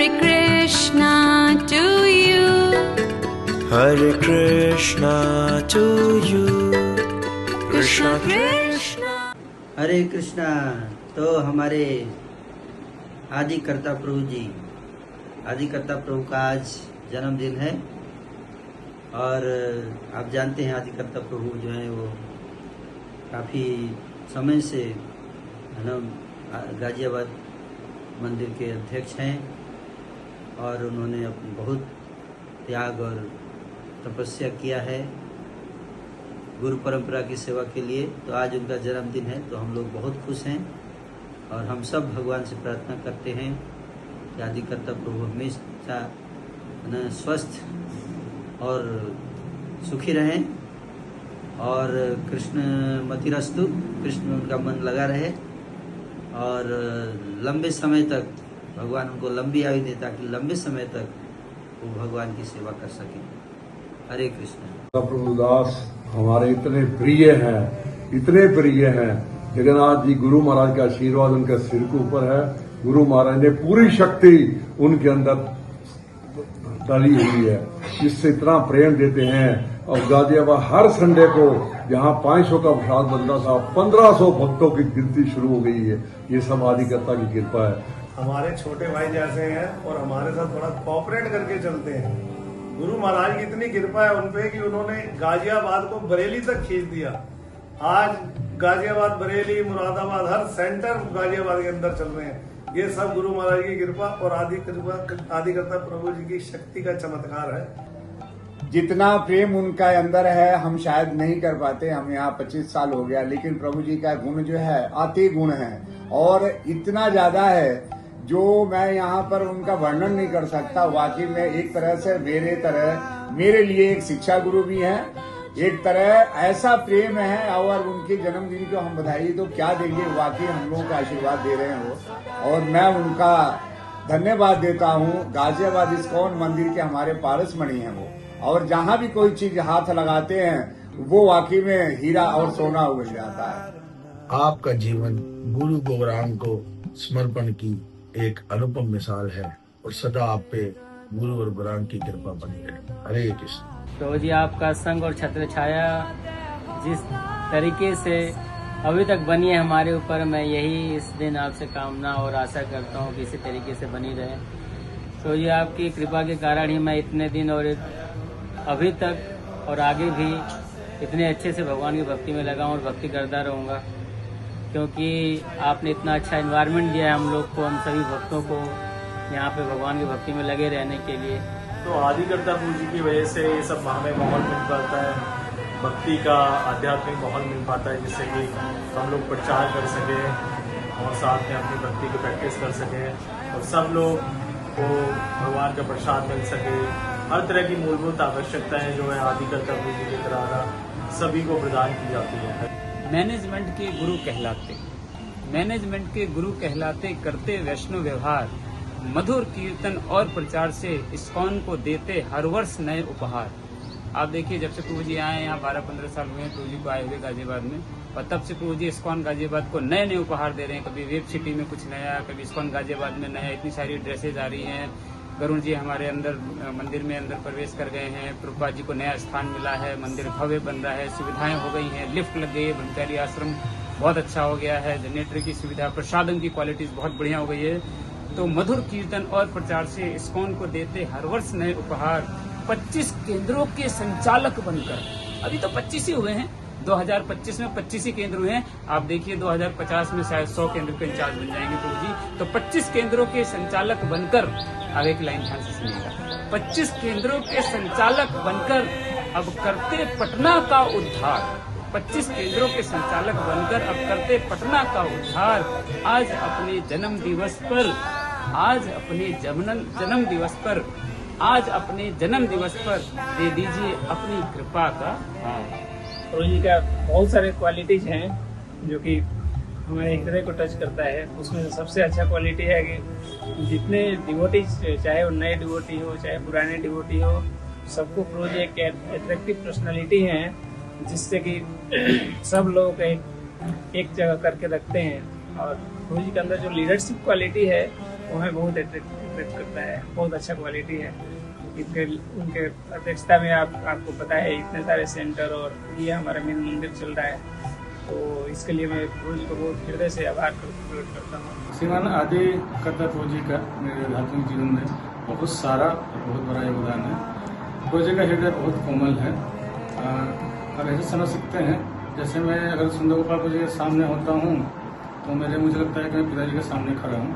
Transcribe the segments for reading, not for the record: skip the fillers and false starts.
Hare Krishna to you. Hare Krishna to you. Krishna Krishna. हरे कृष्णा। तो हमारे आदिकर्ता प्रभु जी, आदिकर्ता प्रभु का आज जन्मदिन है। और आप जानते हैं आदिकर्ता प्रभु जो है वो काफ़ी समय से है ना गाजियाबाद मंदिर के अध्यक्ष हैं और उन्होंने बहुत त्याग और तपस्या किया है गुरु परंपरा की सेवा के लिए। तो आज उनका जन्मदिन है तो हम लोग बहुत खुश हैं और हम सब भगवान से प्रार्थना करते हैं कि आदिकर्ता प्रभु हमेशा स्वस्थ और सुखी रहें और कृष्ण मतिरस्तु, कृष्ण में उनका मन लगा रहे और लंबे समय तक भगवान उनको लंबी आयु दे ताकि लंबे समय तक वो भगवान की सेवा कर सकें। हरे कृष्ण। प्रभुदास हमारे इतने प्रिय हैं। जगन्नाथ जी गुरु महाराज का आशीर्वाद उनके सिर के ऊपर है। गुरु महाराज ने पूरी शक्ति उनके अंदर डाली हुई है, जिससे इतना प्रेम देते हैं। और गाजियाबाद हर संडे को जहां 500 का प्रसाद बनता था 1500 भक्तों की गिनती शुरू हो गई है। ये सब आदिकर्ता की कृपा है। हमारे छोटे भाई जैसे हैं और हमारे साथ बड़ा कोऑपरेट करके चलते हैं। गुरु महाराज की इतनी कृपा है उनपे कि उन्होंने गाजियाबाद को बरेली तक खींच दिया। आज गाजियाबाद, बरेली, मुरादाबाद हर सेंटर गाजियाबाद के अंदर चल रहे हैं। ये सब गुरु महाराज की कृपा और आदिकर्ता प्रभु जी की शक्ति का चमत्कार है। जितना प्रेम उनका अंदर है हम शायद नहीं कर पाते। हम यहाँ 25 साल हो गया, लेकिन प्रभु जी का गुण जो है अति गुण है और इतना ज्यादा है जो मैं यहाँ पर उनका वर्णन नहीं कर सकता। वाकई में एक तरह से मेरे लिए एक शिक्षा गुरु भी हैं, एक तरह ऐसा प्रेम है। और उनके जन्मदिन को हम बधाई तो क्या देंगे, वाकई हम लोगों का आशीर्वाद दे रहे हैं वो, और मैं उनका धन्यवाद देता हूँ। गाजियाबाद इस्कॉन मंदिर के हमारे पारसमणि हैं वो, और जहाँ भी कोई चीज हाथ लगाते हैं वो वाकई में हीरा और सोना उगल जाता है। आपका जीवन गुरु गौरांग को समर्पण की एक अनुपम मिसाल है और सदा आप पे गुरु और गौरांग की कृपा बनी रहे। हरे कृष्ण। तो जी आपका संग और छत्र छाया जिस तरीके से अभी तक बनी है हमारे ऊपर, मैं यही इस दिन आपसे कामना और आशा करता हूँ कि इसी तरीके से बनी रहे। तो ये आपकी कृपा के कारण ही मैं इतने दिन और अभी तक और आगे भी इतने अच्छे से भगवान की भक्ति में लगा हूँ और भक्ति करता रहूँगा, क्योंकि आपने इतना अच्छा एनवायरनमेंट दिया है हम लोग को, हम सभी भक्तों को यहाँ पे भगवान की भक्ति में लगे रहने के लिए। तो आदिकर्ता प्रभु जी की वजह से ये सब हमें माहौल मिल पाता है, भक्ति का आध्यात्मिक माहौल मिल पाता है, जिससे कि हम लोग प्रचार कर सके और साथ में अपनी भक्ति की प्रैक्टिस कर सके और सब लोग को भगवान का प्रसाद मिल सके। हर तरह की मूलभूत आवश्यकताएं जो है आदिकर्ता प्रभु जी के द्वारा सभी को प्रदान की जाती है। मैनेजमेंट के गुरु कहलाते करते वैष्णव व्यवहार, मधुर कीर्तन और प्रचार से इस्कॉन को देते हर वर्ष नए उपहार। आप देखिए जब से प्रभु जी आए यहाँ 12-15 साल हुए हैं प्रभु जी को आए हुए गाजियाबाद में, और तब से प्रभु जी इस्कॉन गाजियाबाद को नए नए उपहार दे रहे हैं। कभी वेब सिटी में कुछ नया, कभी इस्कॉन गाजियाबाद में नया, इतनी सारी ड्रेसेज आ रही हैं। गरुण जी हमारे अंदर मंदिर में अंदर प्रवेश कर गए हैं। प्रभुपाद जी को नया स्थान मिला है, मंदिर भव्य बन रहा है, सुविधाएं हो गई हैं, लिफ्ट लग गई है, ब्रह्मचारी आश्रम बहुत अच्छा हो गया है, जनरेटर की सुविधा, प्रसादन की क्वालिटीज बहुत बढ़िया हो गई है। तो मधुर कीर्तन और प्रचार से इस्कॉन को देते हर वर्ष नए उपहार। 25 केंद्रों के संचालक बनकर, अभी तो 25 ही हुए हैं, 2025 में 25 ही केंद्र हुए हैं। आप देखिए 2050 में शायद 100 केंद्र के इंचार्ज बन जाएंगे प्रभु जी। तो 25 केंद्रों के संचालक बनकर, आगे की लाइन ध्यान से सुनिएगा, 25 केंद्रों के संचालक बनकर अब करते पटना का उद्धार। 25 केंद्रों के संचालक बनकर अब करते पटना का उद्धार। आज अपने जन्म दिवस पर दे दीजिए अपनी कृपा का हार। प्रभु जी का बहुत सारे क्वालिटीज हैं जो कि हमारे हृदय को टच करता है। उसमें सबसे अच्छा क्वालिटी है कि जितने डिवोटीज, चाहे वो नए डिवोटी हो चाहे पुराने डिवोटी हो, सबको प्रभु जी एक एट्रैक्टिव पर्सनालिटी है जिससे कि सब लोग एक जगह करके रखते हैं। और प्रभु जी के अंदर जो लीडरशिप क्वालिटी है वो हमें बहुत अट्रैक्ट करता है। बहुत अच्छा क्वालिटी है उनके अध्यक्षता में। आपको पता है इतने सारे सेंटर और ये हमारा मेन मंदिर चल रहा है, तो इसके लिए मैं प्रभु जी को बहुत हृदय से आभार प्रकट करता हूँ। श्रीमान आदि करता प्रभु जी का मेरे आध्यात्मिक जीवन में बहुत सारा बहुत बड़ा योगदान है। प्रभु जी का हृदय बहुत कोमल है। आप ऐसे समझ सकते हैं, जैसे मैं अगर सुंदर गोपाल प्रभु जी के सामने होता हूँ तो मुझे लगता है कि मैं पिताजी के सामने खड़ा हूँ,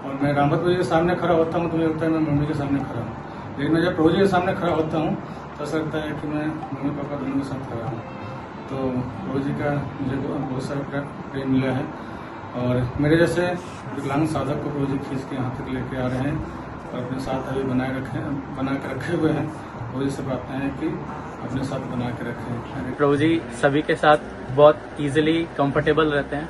और मैं रामभद्र प्रभु जी के सामने खड़ा होता हूँ तो मुझे लगता है मैं मम्मी के सामने खड़ा हूँ। लेकिन मैं जब प्रभु जी के सामने खड़ा होता हूँ तो ऐसा लगता है कि मैं मम्मी पापा दोनों के साथ खड़ा हूँ। तो प्रभु जी का मुझे बहुत सारा प्रेम मिला है, और मेरे जैसे विकलांग साधक को प्रभु जी खींच के यहाँ तक लेके आ रहे हैं और अपने साथ अभी बना के रखे हुए हैं। प्रभु जी से प्रार्थना है कि अपने साथ बना के रखें। प्रभु जी सभी के साथ बहुत इजीली कंफर्टेबल रहते हैं,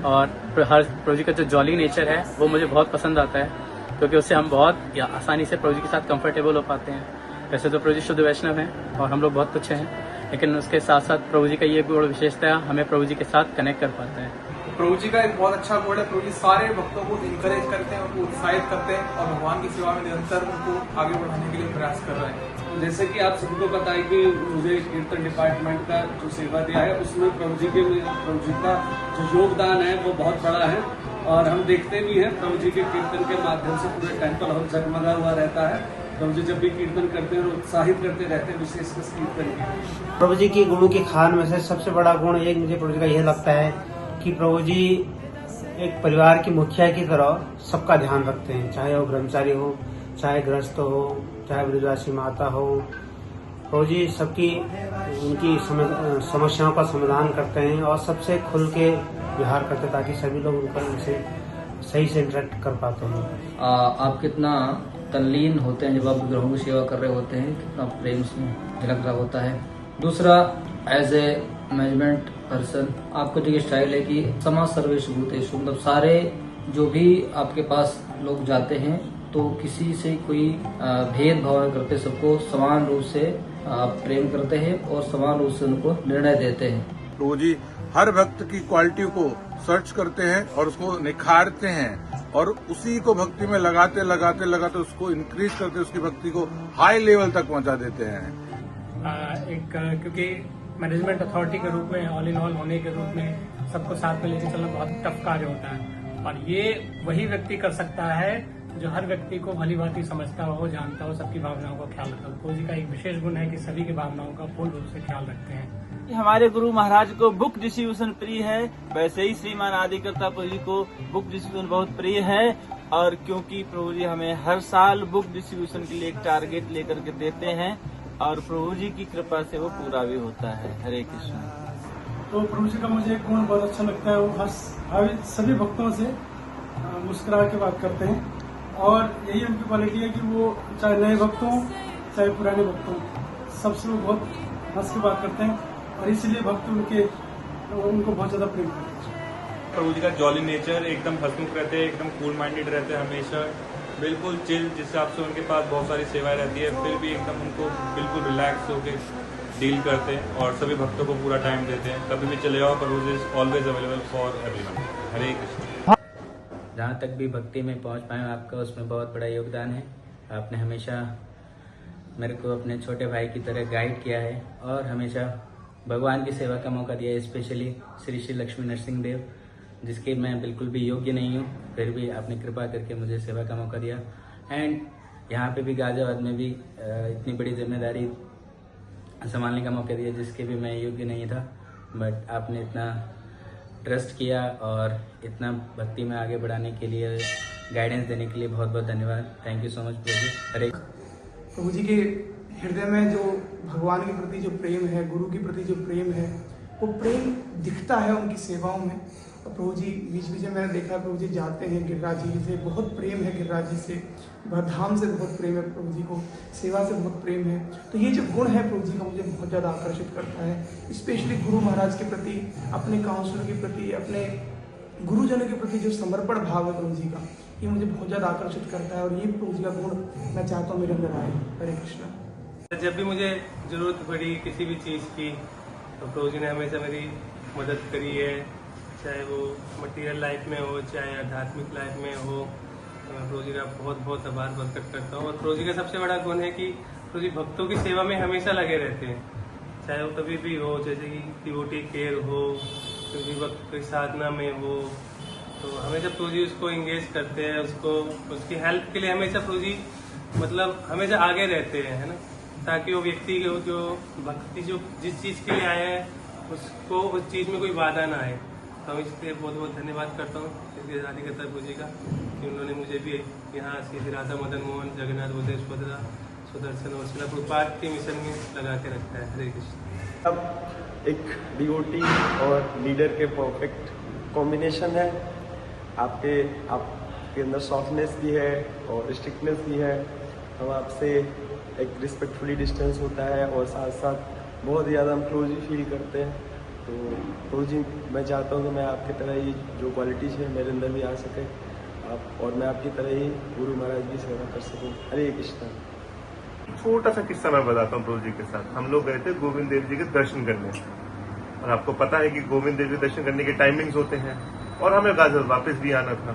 और हर प्रभु जी का जो जॉली नेचर है वो मुझे बहुत पसंद आता है, क्योंकि उससे हम बहुत आसानी से प्रभु जी के साथ कंफर्टेबल हो पाते हैं। वैसे तो प्रभु जी शुद्ध वैष्णव हैं और हम लोग बहुत कुछ हैं, लेकिन उसके साथ साथ प्रभु जी का ये गुण विशेषता हमें प्रभु जी के साथ कनेक्ट कर पाता है। प्रभु जी का एक बहुत अच्छा गुण है, प्रभु जी सारे भक्तों को इंकरेज करते हैं, उनको उत्साहित करते हैं और भगवान की सेवा में निरंतर उनको आगे बढ़ाने के लिए प्रयास कर रहे हैं। जैसे कि आप सभी को पता है कि मुझे कीर्तन डिपार्टमेंट का जो सेवा दिया है उसमें प्रभु जी का जो योगदान है वो बहुत बड़ा है, और हम देखते भी हैं प्रभु जी के कीर्तन के माध्यम से पूरे टेम्पल हॉल जगमगा हुआ रहता है। प्रभु जी जब भी कीर्तन करते हैं और उत्साहित करते रहते हैं, विशेषकर कीर्तन की। प्रभु जी के गुणों की खान में से सबसे बड़ा गुण एक मुझे प्रभु जी का यह लगता है कि प्रभु जी एक परिवार की मुखिया की तरह सबका ध्यान रखते हैं, चाहे वो ब्रह्मचारी हो, चाहे गृहस्थ हो, चाहे वृद्धवासी माता हो। प्रभु जी सबकी उनकी समस्याओं का समाधान करते हैं और सबसे खुल के व्यवहार करते हैं, ताकि सभी लोग उनसे सही से इंटरेक्ट कर पाते हैं। आप कितना तल्लीन होते हैं जब आप विग्रहों की सेवा कर रहे होते हैं, कितना प्रेम उसमें झलक रहा होता है। दूसरा, एज ए मैनेजमेंट पर्सन आपका जो स्टाइल है कि समाज सर्वेश भूतेषु, मतलब सारे जो भी आपके पास लोग जाते हैं तो किसी से कोई भेदभाव नहीं करते, सबको समान रूप से प्रेम करते हैं और समान रूप से उनको निर्णय देते हैं। प्रभु जी हर भक्त की क्वालिटी को सर्च करते हैं और उसको निखारते हैं, और उसी को भक्ति में लगाते लगाते उसको इंक्रीज करते, उसकी भक्ति को हाई लेवल तक पहुंचा देते हैं। क्योंकि मैनेजमेंट अथॉरिटी के रूप में, ऑल इन ऑल होने के रूप में सबको साथ में लेकर चलना बहुत टफ कार्य होता है, और ये वही व्यक्ति कर सकता है जो हर व्यक्ति को भली भांति समझता हो, जानता हो, सबकी भावनाओं का ख्याल रखता हो। प्रभु जी का एक विशेष गुण है कि सभी की भावनाओं का पूर्ण रूप से ख्याल रखते हैं। हमारे गुरु महाराज को बुक डिस्ट्रीब्यूशन प्रिय है, वैसे ही श्रीमान आदिकर्ता प्रभु जी को बुक डिस्ट्रीब्यूशन बहुत प्रिय है, और क्योंकि प्रभु जी हमें हर साल बुक डिस्ट्रीब्यूशन के लिए एक टारगेट लेकर के देते हैं, और प्रभु जी की कृपा से वो पूरा भी होता है। हरे कृष्ण। तो प्रभु जी का मुझे एक गुण बहुत अच्छा लगता है, वो सभी भक्तों से मुस्कुरा के बात करते हैं, और यही उनकी क्वालिटी है कि वो चाहे नए भक्त हों चाहे पुराने भक्त हों, सबसे वो बहुत हंस के बात करते हैं, और इसलिए भक्त उनको बहुत ज्यादा प्रेम करते हैं। प्रभु जी का जॉली नेचर, एकदम हंसमुख रहते हैं, एकदम कूल माइंडेड रहते हैं, हमेशा बिल्कुल चिल, जिस हिसाब से उनके पास बहुत सारी सेवाएं रहती है, फिर भी एकदम उनको बिल्कुल रिलैक्स होकर डील करते हैं और सभी भक्तों को पूरा टाइम देते हैं। कभी भी चले जाओ, प्रभु जी is always available for everyone. Hare Krishna. जहाँ तक भी भक्ति में पहुँच पाए आपका उसमें बहुत बड़ा योगदान है। आपने हमेशा मेरे को अपने छोटे भाई की तरह गाइड किया है और हमेशा भगवान की सेवा का मौका दिया है, स्पेशली श्री श्री लक्ष्मी नरसिंह देव, जिसके मैं बिल्कुल भी योग्य नहीं हूँ, फिर भी आपने कृपा करके मुझे सेवा का मौका दिया। एंड यहाँ पे भी गाजियाबाद में भी इतनी बड़ी जिम्मेदारी संभालने का मौका दिया जिसके भी मैं योग्य नहीं था, बट आपने इतना ट्रस्ट किया और इतना भक्ति में आगे बढ़ाने के लिए, गाइडेंस देने के लिए बहुत बहुत धन्यवाद। थैंक यू सो मच प्रभु जी। हरे प्रभु जी के हृदय में जो भगवान के प्रति जो प्रेम है, गुरु के प्रति जो प्रेम है, वो प्रेम दिखता है उनकी सेवाओं में। और प्रभु जी बीच बीच में मैंने देखा, प्रभु जी जाते हैं गिरिराज जी से, बहुत प्रेम है गिरिराज जी से, धाम से बहुत प्रेम है प्रभु जी को, सेवा से बहुत प्रेम है। तो ये जो गुण है प्रभु जी का मुझे बहुत ज़्यादा आकर्षित करता है, स्पेशली गुरु महाराज के प्रति, अपने काउंसलर के प्रति, अपने गुरुजनों के प्रति जो समर्पण भाव है प्रभु जी का, ये मुझे बहुत ज़्यादा आकर्षित करता है, और ये प्रभु जी का गुण मैं चाहता हूँ मेरे अंदर आए। हरे कृष्ण। जब भी मुझे ज़रूरत पड़ी किसी भी चीज़ की, तो प्रभु जी ने हमेशा मेरी मदद करी है, चाहे वो मटेरियल लाइफ में हो, चाहे आध्यात्मिक लाइफ में हो, तो मैं प्रभु जी का बहुत बहुत आभार प्रकट करता हूँ। और प्रभु जी का सबसे बड़ा गुण है कि प्रभु जी भक्तों की सेवा में हमेशा लगे रहते हैं, चाहे वो कभी भी हो, जैसे कि डिवोटी केयर हो, किसी वक्त कोई साधना में हो, तो हमेशा प्रभु जी उसको इंगेज करते हैं, उसको उसकी हेल्प के लिए हमेशा प्रभु जी मतलब हमेशा आगे रहते हैं, है ना, ताकि वो व्यक्ति जो भक्ति जो जिस चीज़ के लिए आया है उसको उस चीज़ में कोई बाधा ना आए। तो हम इसलिए बहुत बहुत धन्यवाद करता हूँ इसलिए आदिकर्ता प्रभु जी का कि उन्होंने मुझे भी यहाँ श्री राधा मदन मोहन जगन्नाथ बलदेव सुभद्रा सुदर्शन और शिला प्रभुपाद के मिशन में लगा के रखा है। हरे कृष्ण। अब एक डिवोटी और लीडर के परफेक्ट कॉम्बिनेशन है। आपके अंदर सॉफ्टनेस भी है और स्ट्रिक्टनेस भी है। हम आपसे एक रिस्पेक्टफुली डिस्टेंस होता है और साथ साथ बहुत ज़्यादा हम क्लोज फील करते हैं। तो प्रभु जी मैं चाहता हूँ कि मैं आपकी तरह ही जो क्वालिटीज़ है मेरे अंदर भी आ सके आप, और मैं आपकी तरह ही गुरु महाराज की सेवा कर सकूँ। हरे कृष्ण। छोटा सा किस्सा मैं बताता हूँ प्रभु जी के साथ। हम लोग गए थे गोविंद देव जी के दर्शन करने, और आपको पता है कि गोविंद देव जी दर्शन करने के टाइमिंग्स होते हैं, और हमें वापस भी आना था।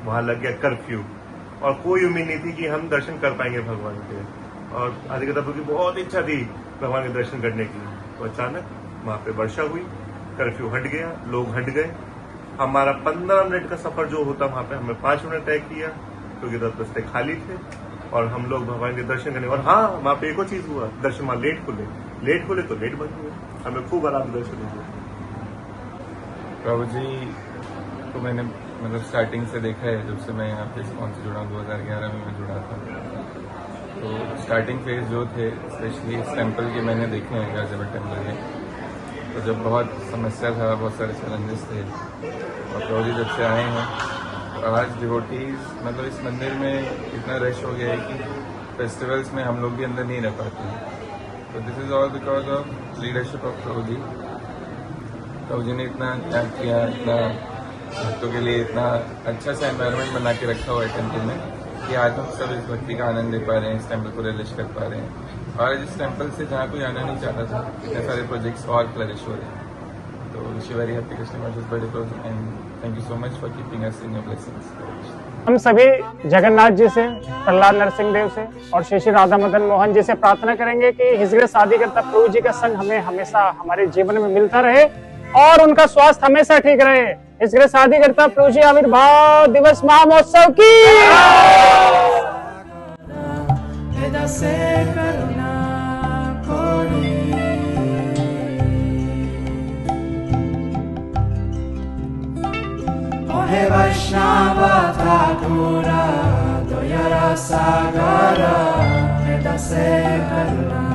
वहां लग गया कर्फ्यू, और कोई उम्मीद नहीं थी कि हम दर्शन कर पाएंगे भगवान के, और आदिकर्ता प्रभु की बहुत इच्छा थी भगवान के दर्शन करने की। तो अचानक वहां पे वर्षा हुई, कर्फ्यू हट गया, लोग हट गए। हमारा 15 मिनट का सफर जो होता वहां पे हमने 5 मिनट तय किया, क्योंकि 10 रास्ते खाली थे और हम लोग भगवान के दर्शन करने। और हाँ, वहां पे एक और चीज हुआ, दर्शन वहां लेट खुले तो लेट बंद हुए। हमें खूब आराम दर्शन हुए। प्रभु जी को मैंने मतलब स्टार्टिंग से देखा है, जब से मैं यहाँ पे इस्कॉन से जुड़ा 2011 में मैं जुड़ा था। तो स्टार्टिंग फेज जो थे, स्पेशली इस टेम्पल के मैंने देखे हैं, गाजियाबाद टेम्पल के, तो जब बहुत समस्या था, बहुत सारे चैलेंजेस थे, और प्रभु जी जब से आए हैं तो आज डिवोटीज मतलब इस मंदिर में इतना रश हो गया है कि फेस्टिवल्स में हम लोग भी अंदर नहीं रह पाते हैं। तो this is all because of leadership of प्रभु जी। प्रभु जी ने इतना त्याग किया, इतना भक्तों के लिए इतना अच्छा सा एनवायरनमेंट बना के रखा हुआ है टेम्पल में कि आज हम सब इस भक्ति का आनंद ले पा रहे हैं, इस टेम्पल को रिलिश कर पा रहे हैं। और इस टेम्पल से जहाँ कोई आना नहीं चाहता था, इतने सारे प्रोजेक्ट्स और फ्लरिश हो रहे हैं। तो wish you very happy Krishna birthday and thank you so much for keeping us in your blessings. हम सभी जगन्नाथ जी से, प्रहलाद नरसिंह देव से और श्री श्री राधा मदन मोहन जी से प्रार्थना करेंगे कि हिज ग्रेस आदिकर्ता प्रभु जी का संग हमें हमेशा हमारे जीवन में मिलता रहे और उनका स्वास्थ्य हमेशा ठीक रहे। हिज ग्रेस आदिकर्ता प्रभु जी आविर्भाव दिवस महामहोत्सव की हे वैष्णव ठाकुर दया सागर हृदय से करुणा